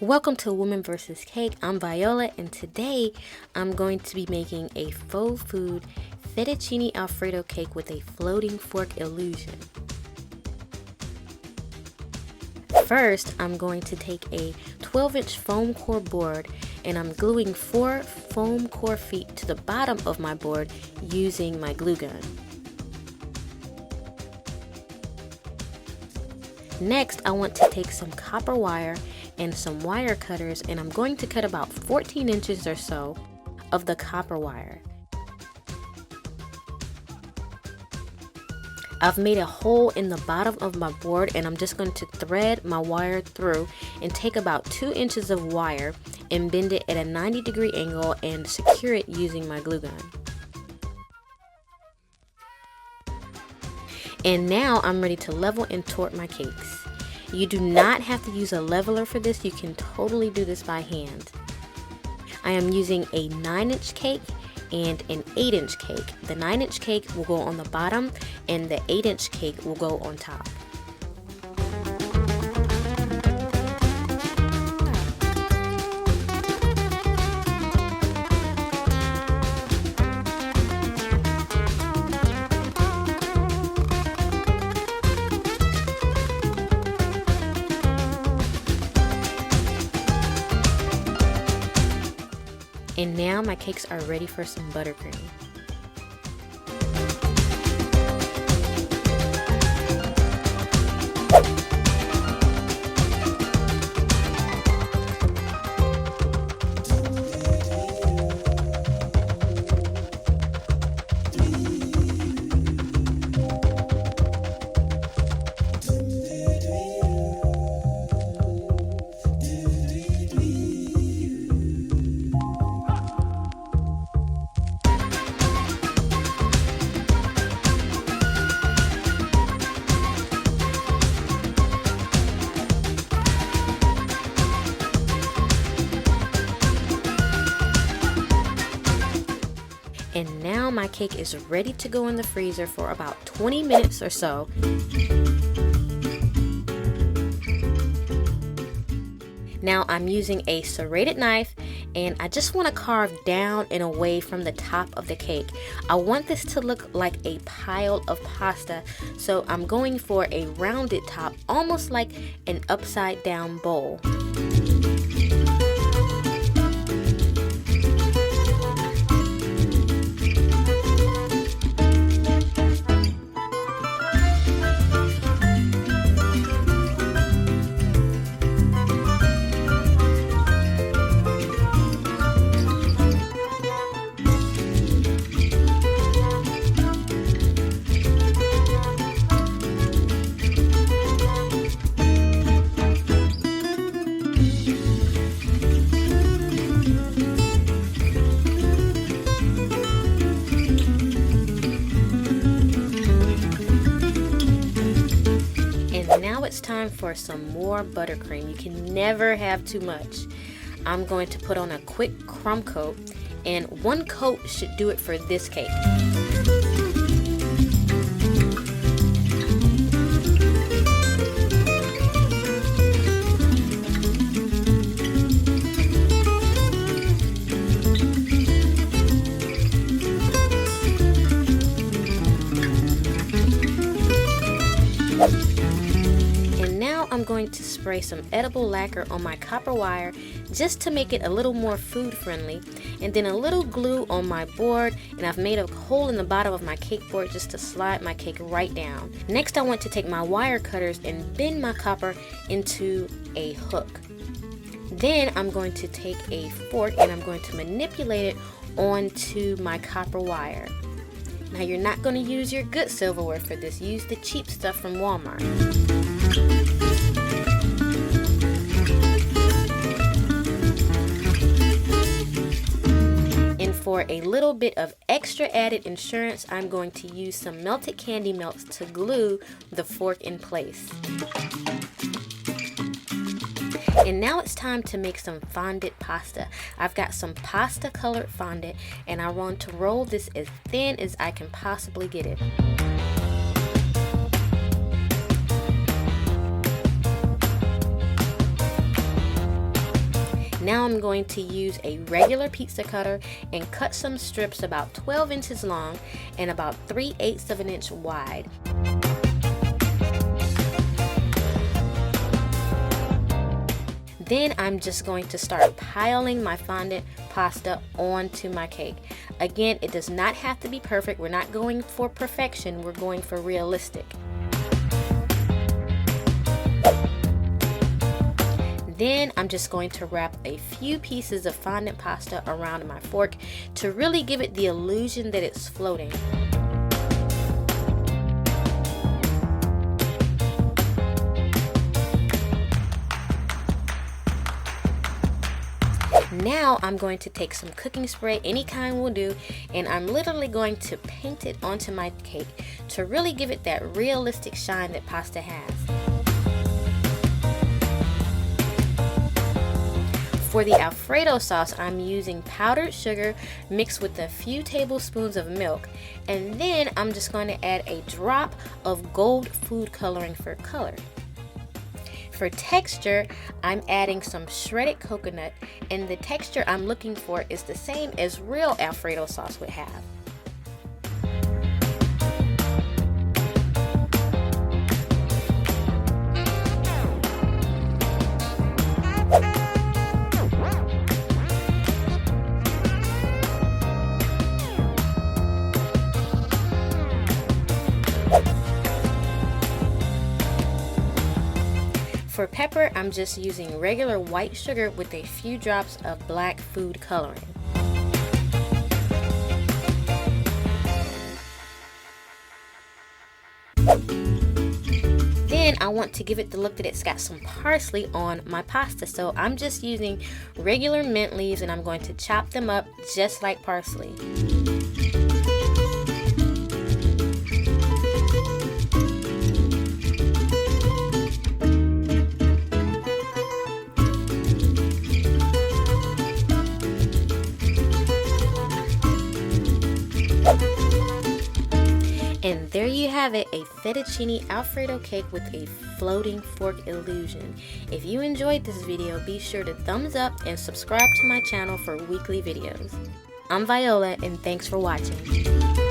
Welcome to Woman vs. Cake. I'm Viola, and today I'm going to be making a faux food fettuccine alfredo cake with a floating fork illusion. First, I'm going to take a 12-inch foam core board and I'm gluing 4 foam core feet to the bottom of my board using my glue gun. Next, I want to take some copper wire and some wire cutters, and I'm going to cut about 14 inches or so of the copper wire. I've made a hole in the bottom of my board, and I'm just going to thread my wire through and take about 2 inches of wire and bend it at a 90-degree angle and secure it using my glue gun. And now I'm ready to level and torque my cakes. You do not have to use a leveler for this, you can totally do this by hand. I am using a 9-inch cake and an 8-inch cake. The 9-inch cake will go on the bottom and the 8-inch cake will go on top. And now my cakes are ready for some buttercream. And now my cake is ready to go in the freezer for about 20 minutes or so. Now I'm using a serrated knife and I just want to carve down and away from the top of the cake. I want this to look like a pile of pasta, so I'm going for a rounded top, almost like an upside down bowl. Now it's time for some more buttercream. You can never have too much. I'm going to put on a quick crumb coat, and 1 coat should do it for this cake. I'm going to spray some edible lacquer on my copper wire just to make it a little more food friendly, and then a little glue on my board, and I've made a hole in the bottom of my cake board just to slide my cake right down. Next, I want to take my wire cutters and bend my copper into a hook. Then I'm going to take a fork and I'm going to manipulate it onto my copper wire. Now you're not going to use your good silverware for this, use the cheap stuff from Walmart. For a little bit of extra added insurance, I'm going to use some melted candy melts to glue the fork in place. And now it's time to make some fondant pasta. I've got some pasta colored fondant and I want to roll this as thin as I can possibly get it. Now I'm going to use a regular pizza cutter and cut some strips about 12 inches long and about 3/8 of an inch wide. Then I'm just going to start piling my fondant pasta onto my cake. Again, it does not have to be perfect. We're not going for perfection, we're going for realistic. Then I'm just going to wrap a few pieces of fondant pasta around my fork to really give it the illusion that it's floating. Now I'm going to take some cooking spray, any kind will do, and I'm literally going to paint it onto my cake to really give it that realistic shine that pasta has. For the Alfredo sauce, I'm using powdered sugar mixed with a few tablespoons of milk, and then I'm just going to add a drop of gold food coloring for color. For texture, I'm adding some shredded coconut, and the texture I'm looking for is the same as real Alfredo sauce would have. For pepper, I'm just using regular white sugar with a few drops of black food coloring. Then I want to give it the look that it's got some parsley on my pasta, so I'm just using regular mint leaves and I'm going to chop them up just like parsley. And there you have it, a fettuccine Alfredo cake with a floating fork illusion. If you enjoyed this video, be sure to thumbs up and subscribe to my channel for weekly videos. I'm Viola, and thanks for watching.